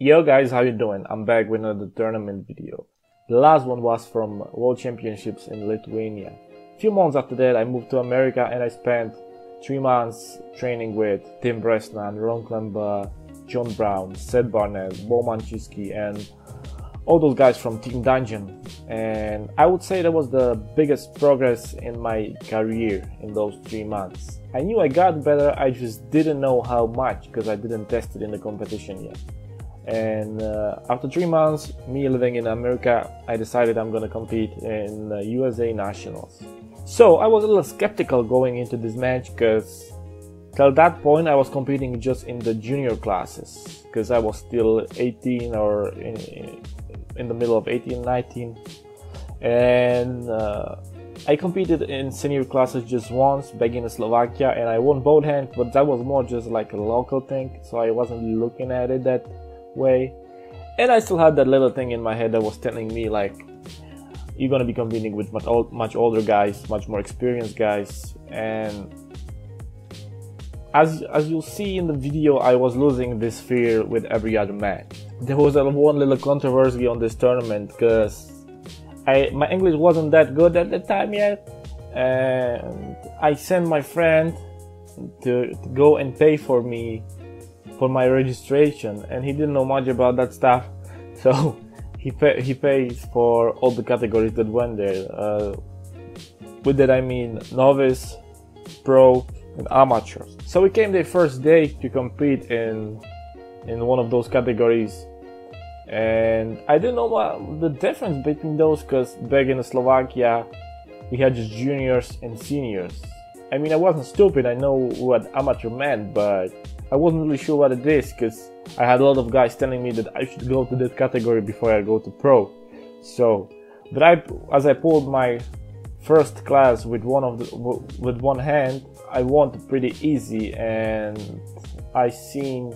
Yo guys, how you doing? I'm back with another tournament video. The last one was from World Championships in Lithuania. A few months after that I moved to America and I spent 3 months training with Tim Bresnan, Ron Klemba, John Brown, Seth Barnett, Bo Manchiski and all those guys from Team Dungeon. And I would say that was the biggest progress in my career in those 3 months. I knew I got better, I just didn't know how much because I didn't test it in the competition yet. And after 3 months, me living in America, I decided I'm gonna compete in USA Nationals. So I was a little skeptical going into this match because till that point I was competing just in the junior classes because I was still 18 or in the middle of 18, 19. And I competed in senior classes just once back in Slovakia and I won both hands, but that was more just like a local thing, so I wasn't looking at it that way. And I still had that little thing in my head that was telling me like, you're gonna be competing with much older guys, much more experienced guys. And as you'll see in the video, I was losing this fear with every other match. There was one little controversy on this tournament because my English wasn't that good at the time yet, and I sent my friend to go and pay for me for my registration, and he didn't know much about that stuff, so he pays for all the categories that went there. With that I mean novice, pro, and amateurs. So we came the first day to compete in one of those categories, and I didn't know the difference between those because back in Slovakia we had just juniors and seniors. I mean, I wasn't stupid, I know what amateur meant, but I wasn't really sure what it is because I had a lot of guys telling me that I should go to that category before I go to pro. So, but as I pulled my first class with one hand, I won pretty easy, and I seen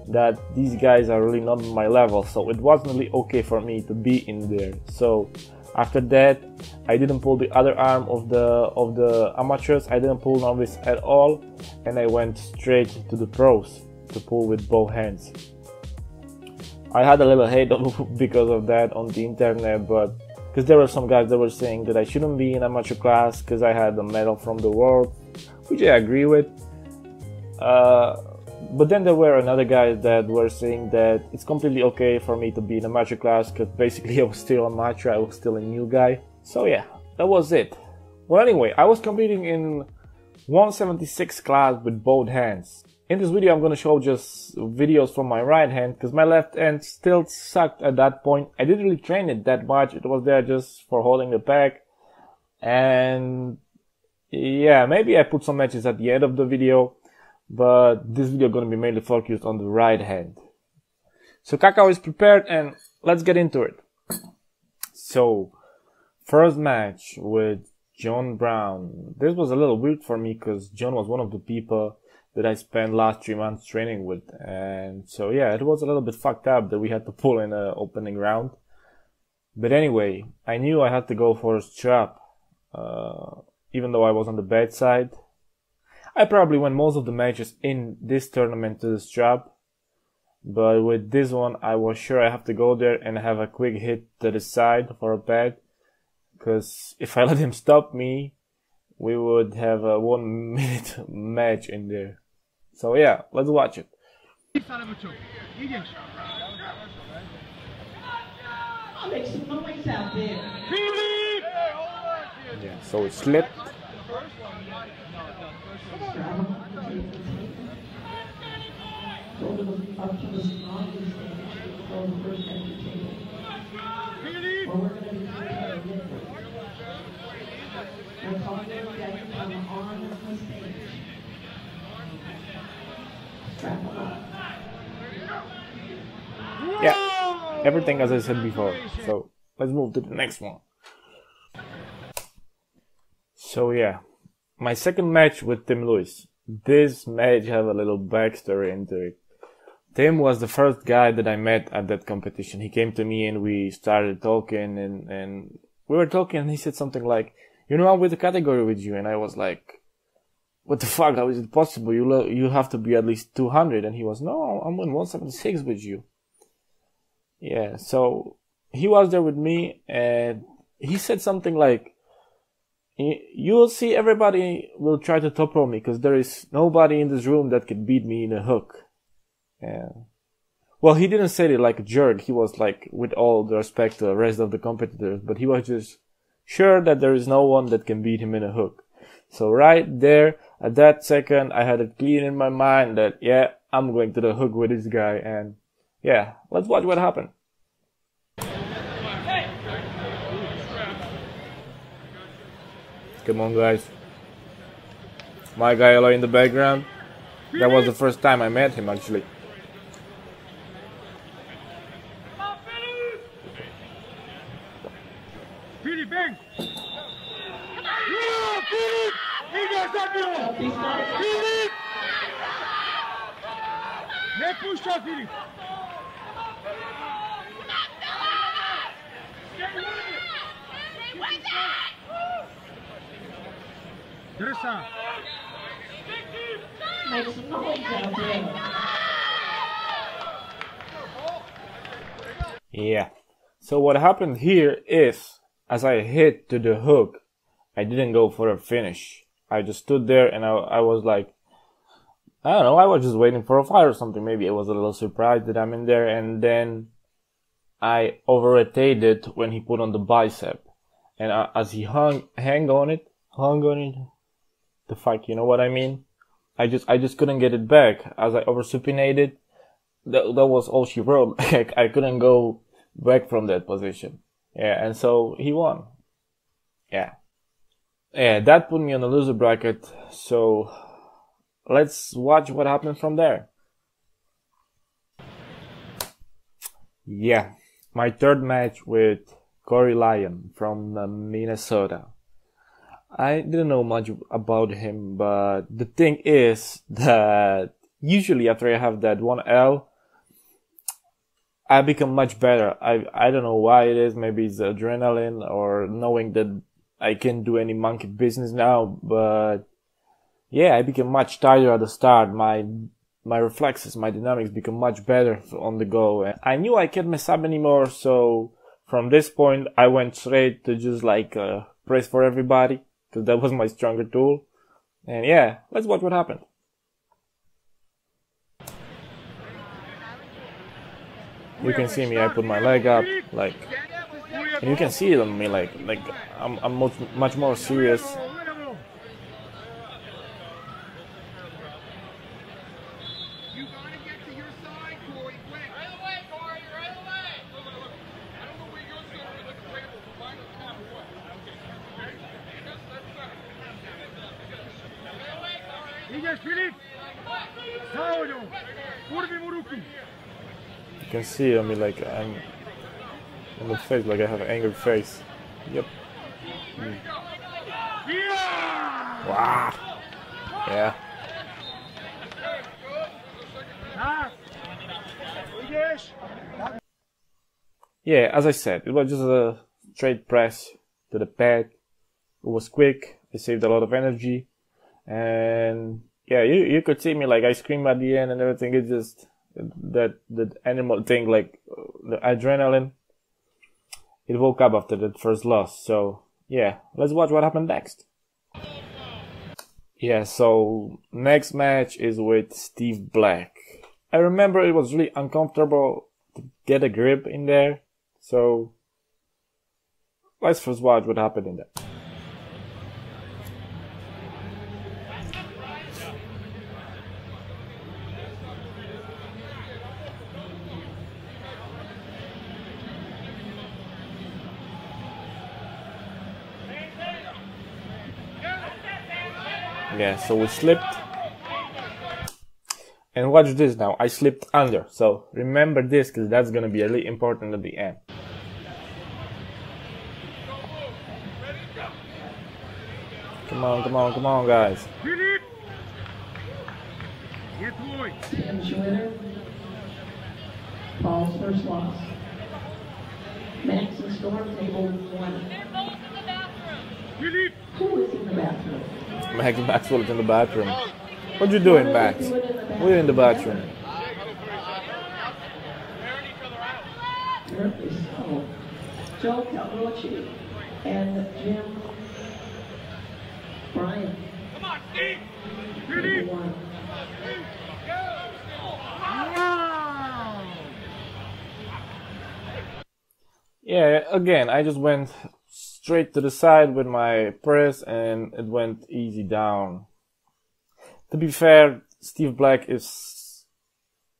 that these guys are really not on my level, so it wasn't really okay for me to be in there. So after that, I didn't pull the other arm of the amateurs. I didn't pull novice at all, and I went straight to the pros to pull with both hands. I had a little hate because of that on the internet, but because there were some guys that were saying that I shouldn't be in amateur class because I had a medal from the world, which I agree with. But then there were another guys that were saying that it's completely okay for me to be in amateur class because basically I was still amateur, I was still a new guy. So yeah, that was it. Well, anyway, I was competing in 176 class with both hands. In this video I'm gonna show just videos from my right hand because my left hand still sucked at that point. I didn't really train it that much, it was there just for holding the pack. And yeah, maybe I put some matches at the end of the video, but this video is going to be mainly focused on the right hand. So Cacao is prepared and let's get into it. So first match with John Brown. This was a little weird for me because John was one of the people that I spent last 3 months training with, and so yeah, it was a little bit fucked up that we had to pull in an opening round. But anyway, I knew I had to go for a strap, even though I was on the bad side. I probably won most of the matches in this tournament to the strap, but with this one I was sure I have to go there and have a quick hit to the side for a pad, because if I let him stop me, we would have a 1 minute match in there. So yeah, let's watch it. Make some noise out there. Yeah, so it slipped. Yeah, everything as I said before. So let's move to the next one. So yeah, my second match with Tim Lewis. This match have a little backstory into it. Tim was the first guy that I met at that competition. He came to me and we started talking and we were talking and he said something like, you know, I'm with the category with you. And I was like, what the fuck, how is it possible? You have to be at least 200. And he was, no, I'm in 176 with you. Yeah, so he was there with me, and he said something like, "You will see everybody will try to top rope me because there is nobody in this room that can beat me in a hook." And well, he didn't say it like a jerk. He was like, with all the respect to the rest of the competitors, but he was just sure that there is no one that can beat him in a hook. So right there, at that second, I had it clear in my mind that, yeah, I'm going to the hook with this guy. And yeah, let's watch what happened. Come on, guys. My guy Eloy in the background. That was the first time I met him, actually. Filip, bang! Filip! Filip! Nie puszcza, Filip! Teresa! Make some noise out there. Yeah. So what happened here is, as I hit to the hook, I didn't go for a finish. I just stood there and I was like, I don't know, I was just waiting for a fight or something. Maybe I was a little surprised that I'm in there, and then I over-rotated when he put on the bicep. And as he hung on it, the fuck, you know what I mean? I just couldn't get it back. As I over-supinated, that was all she wrote. I couldn't go back from that position. Yeah, and so he won. Yeah. Yeah, that put me on the loser bracket. So let's watch what happened from there. Yeah, my third match with Korey Lion from Minnesota. I didn't know much about him, but the thing is that usually after I have that 1L, I become much better. I don't know why it is. Maybe it's adrenaline or knowing that I can't do any monkey business now. But yeah, I became much tighter at the start. My reflexes, my dynamics become much better on the go. And I knew I can't mess up anymore. So from this point, I went straight to just like press for everybody, because that was my stronger tool. And yeah, let's watch what happened. You can see me, I put my leg up, like, and you can see it on me, like I'm much more serious. You gotta get to your side, Korey, quick! Right away, Korey, right away! I don't know where you're going with the table, but mine doesn't have what. Idziesz, Filip! Założą! Kurwi mu ruku! You can see it on me, like I'm on the face, like I have an angry face. Yep. Wow. Yeah. Yeah, as I said, it was just a straight press to the pad. It was quick. I saved a lot of energy, and yeah, you could see me, like I screamed at the end and everything. It's just that animal thing, like the adrenaline. It woke up after that first loss. So yeah, let's watch what happened next. Yeah, so next match is with Steve Black. I remember it was really uncomfortable to get a grip in there. So let's first watch what happened in there. Yeah, so we slipped. And watch this now, I slipped under. So remember this, because that's going to be really important at the end. Come on, guys. Tim's winner. Paul's first loss. Max and Storm table 1. Who is in the bathroom? Maxwell is in the bathroom. What you doing, Max? We're in the bathroom. apparently so. Joe Calroci and Jim Bryan. Come on, Steve! Number one. Yeah, again, I just went straight to the side with my press and it went easy down. To be fair, Steve Black is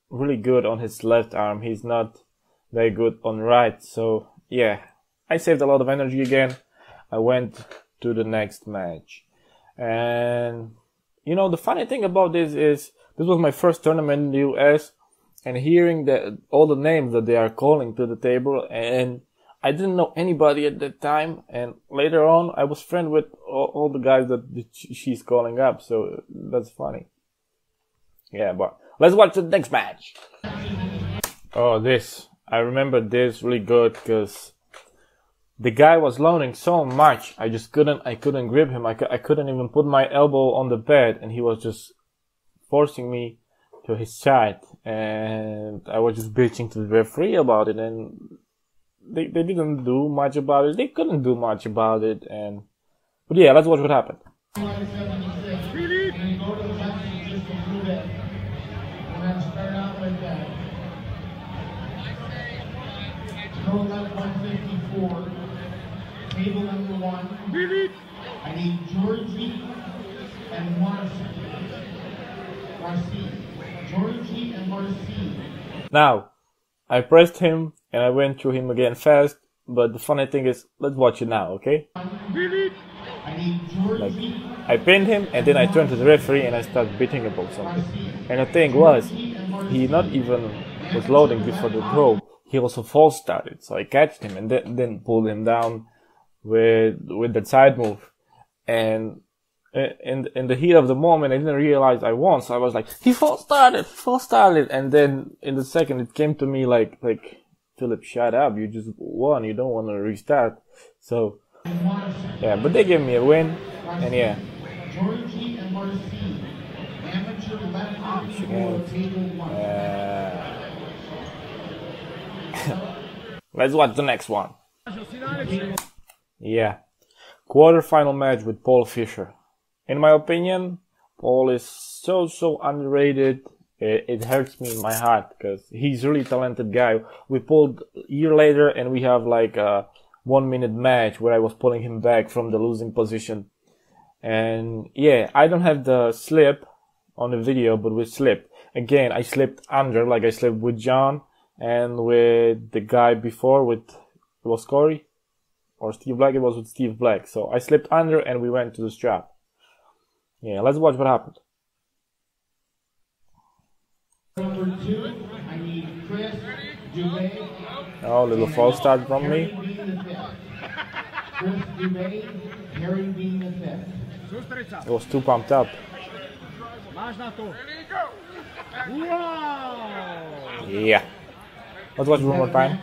really good on his left arm. He's not very good on right. So yeah, I saved a lot of energy again. I went to the next match. And you know, the funny thing about this is this was my first tournament in the US, and hearing all the names that they are calling to the table, and I didn't know anybody at that time, and later on I was friends with all the guys that she's calling up, so that's funny. Yeah, but let's watch the next match. Oh, I remember this really good because the guy was loading so much, I couldn't grip him, I couldn't even put my elbow on the bed, and he was just forcing me to his side, and I was just bitching to the referee about it, and they didn't do much about it. They couldn't do much about it, but yeah, let's watch what happened. Table number one. I need Georgie and Marcy. Georgie and Marcy. Now, I pressed him and I went through him again fast, but the funny thing is, let's watch it now, okay? I need Georgie. I pinned him and then I turned to the referee and I started beating about something. And the thing was, he not even was loading before the throw. He also false started, so I catched him and then pulled him down with that side move. And in the heat of the moment, I didn't realize I won, so I was like, he false started, and then in the second it came to me like, Filip, shut up, you just won, you don't want to restart. So, yeah, but they gave me a win, and yeah. Georgie and Marcy, amateur Let's watch the next one. Yeah. Quarterfinal match with Paul Fisher. In my opinion, Paul is so underrated. It hurts me in my heart because he's a really talented guy. We pulled a year later and we have like a 1 minute match where I was pulling him back from the losing position. And yeah, I don't have the slip on the video, but we slipped. Again, I slipped under like I slipped with John and with the guy before it was Korey or Steve Black. It was with Steve Black. So I slipped under and we went to the strap. Yeah, let's watch what happened. Number two, I need Chris Dubé. Oh, little false start from me. Chris Dubé, Harry being the fifth. It was too pumped up. Yeah. Let's watch one more time.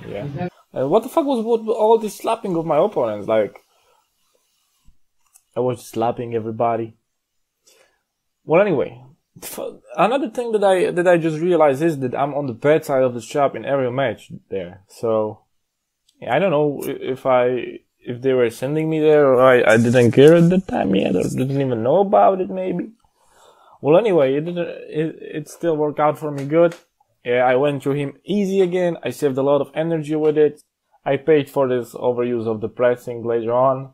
Yeah. What the fuck was with all this slapping of my opponents? Like, I was just slapping everybody. Well, anyway, another thing that I just realized is that I'm on the bad side of the strap in every match there. So, yeah, I don't know if they were sending me there or I didn't care at the time yet or didn't even know about it maybe. Well, anyway, it still worked out for me good. Yeah, I went through him easy again. I saved a lot of energy with it. I paid for this overuse of the pressing later on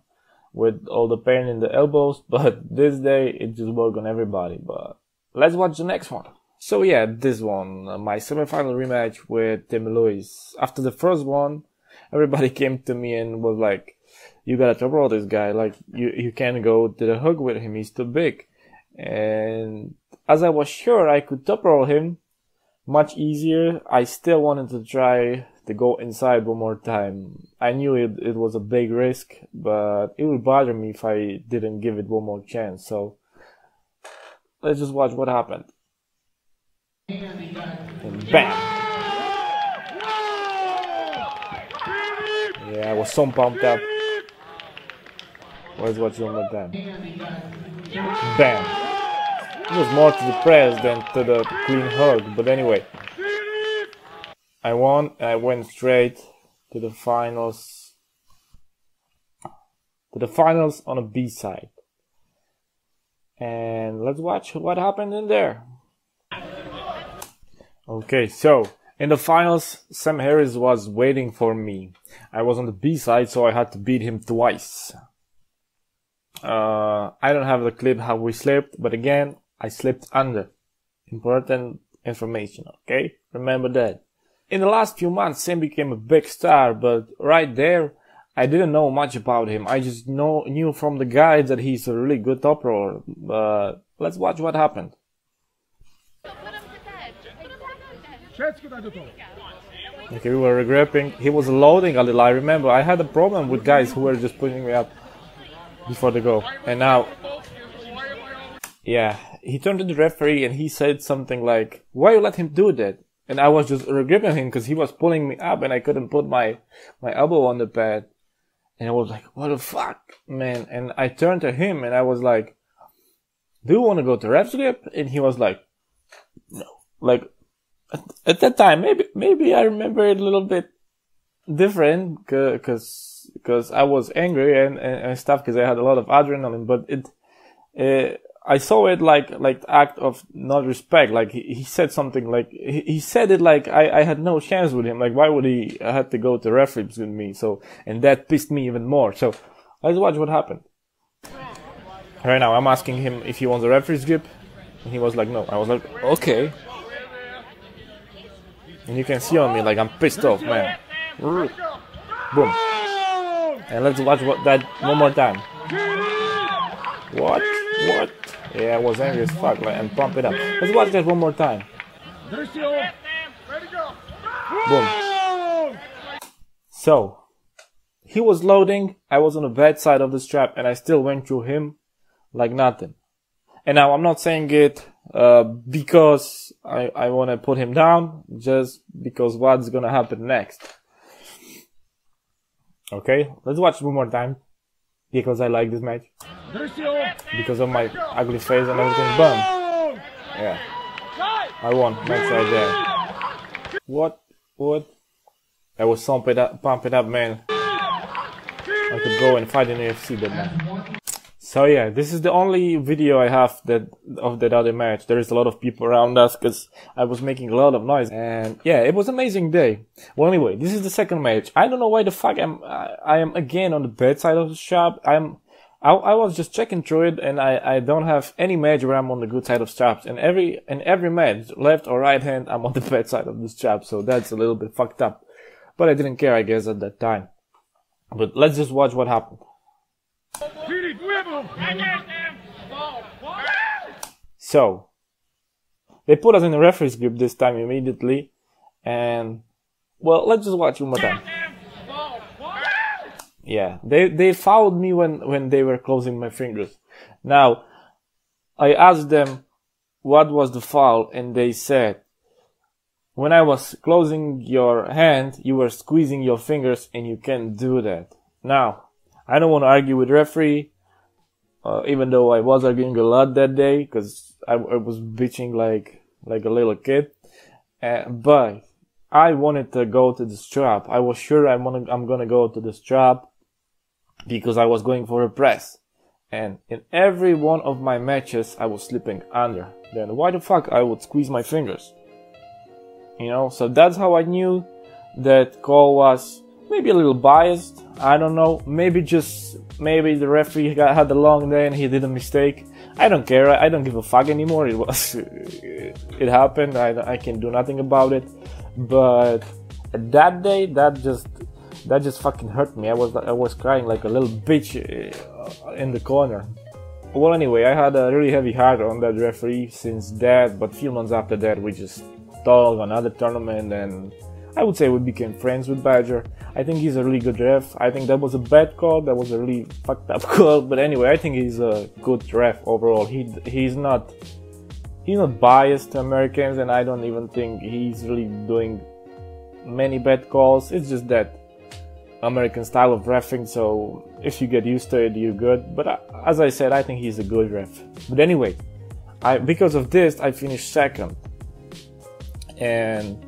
with all the pain in the elbows, but this day it just worked on everybody. But let's watch the next one. So yeah, this one, my semifinal rematch with Tim Lewis. After the first one, everybody came to me and was like, you gotta top roll this guy. Like, you can't go to the hook with him. He's too big. And as I was sure I could top roll him much easier, I still wanted to try to go inside one more time. I knew it was a big risk, but it would bother me if I didn't give it one more chance. So let's just watch what happened. And bam! Yeah, I was so pumped up. Let's watch one more time. Bam! It was more to the press than to the clean hug, but anyway. I won, and I went straight to the finals. To the finals on a B side. And let's watch what happened in there. Okay, so in the finals, Sam Harris was waiting for me. I was on the B side, so I had to beat him twice. I don't have the clip how we slipped, but again, I slipped under. Important information, okay? Remember that. In the last few months, Sam became a big star, but right there, I didn't know much about him. I just knew from the guides that he's a really good top roller. But let's watch what happened. Okay, we were regrapping. He was loading a little. I remember I had a problem with guys who were just pushing me up before the go. And now, yeah, he turned to the referee and he said something like, "Why you let him do that?" And I was just regripping him because he was pulling me up and I couldn't put my elbow on the pad. And I was like, what the fuck, man? And I turned to him and I was like, do you want to go to ref grip? And he was like, no. Like, at that time, maybe I remember it a little bit different because I was angry and stuff because I had a lot of adrenaline. But I saw it like act of not respect. Like he said something like he said it like I had no chance with him. Like why would he had to go to referees with me? So and that pissed me even more. So let's watch what happened. Right now I'm asking him if he wants a referee's grip, and he was like no. I was like okay. And you can see on me like I'm pissed off, man. Boom. And let's watch that one more time. What? Yeah, I was angry as fuck, like, and pump it up. Let's watch that one more time. Boom. So, he was loading, I was on the bad side of the strap, and I still went through him like nothing. And now, I'm not saying it because I want to put him down, just because what's gonna happen next. Okay, let's watch it one more time. Because I like this match. Because of my ugly face and everything. Boom. Yeah. I won. Match right there. What? I was pump it up, man. I could go and fight in UFC, but man. So yeah, this is the only video I have of that other match. There is a lot of people around us because I was making a lot of noise. And yeah, it was an amazing day. Well, anyway, this is the second match. I don't know why the fuck I am again on the bad side of the strap. I was just checking through it, and I don't have any match where I'm on the good side of straps. And every match, left or right hand, I'm on the bad side of the strap. So that's a little bit fucked up. But I didn't care, I guess, at that time. But let's just watch what happened. So, they put us in the referee's grip this time immediately, and, well, let's just watch one more time. Yeah, they fouled me when they were closing my fingers. Now, I asked them what was the foul, and they said, when I was closing your hand, you were squeezing your fingers, and you can't do that. Now, I don't want to argue with referee, even though I was arguing a lot that day, because I was bitching like a little kid. But I wanted to go to the strap. I was sure I'm gonna go to the strap because I was going for a press. And in every one of my matches, I was slipping under. Then why the fuck I would squeeze my fingers? You know, so that's how I knew that call was maybe a little biased. I don't know. Maybe the referee had a long day and he did a mistake. I don't care. I don't give a fuck anymore. It happened. I can do nothing about it. But that day, that just fucking hurt me. I was crying like a little bitch in the corner. Well, anyway, I had a really heavy heart on that referee since that. But a few months after that, we just talked on another tournament, and I would say we became friends with Badger. I think he's a really good ref. I think that was a bad call. That was a really fucked up call. But anyway, I think he's a good ref overall. He's not biased to Americans, and I don't even think he's really doing many bad calls. It's just that American style of reffing, so if you get used to it, you're good. But as I said, I think he's a good ref. But anyway, because of this, I finished second. And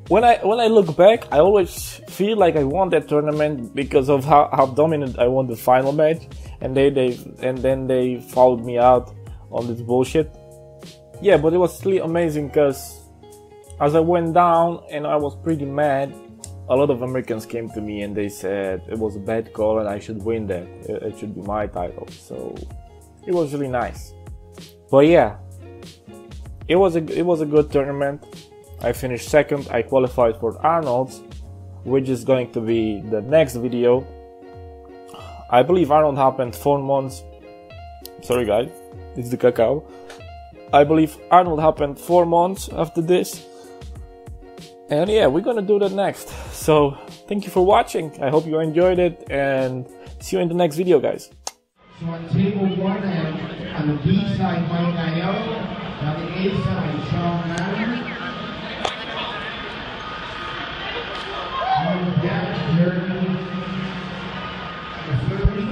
when I look back, I always feel like I won that tournament because of how dominant I won the final match, and then they followed me out on this bullshit. Yeah, but it was really amazing because as I went down and I was pretty mad, a lot of Americans came to me and they said it was a bad call and I should win that. It should be my title. So it was really nice. But yeah, it was a good tournament. I finished second. I qualified for Arnold's, which is going to be the next video. I believe Arnold happened 4 months. Sorry guys, it's the cacao. I believe Arnold happened 4 months after this. And yeah, we're gonna do that next. So thank you for watching. I hope you enjoyed it and see you in the next video, guys. So on table 1, on the B side, Mike Aiello. On the A side, Sean Madden.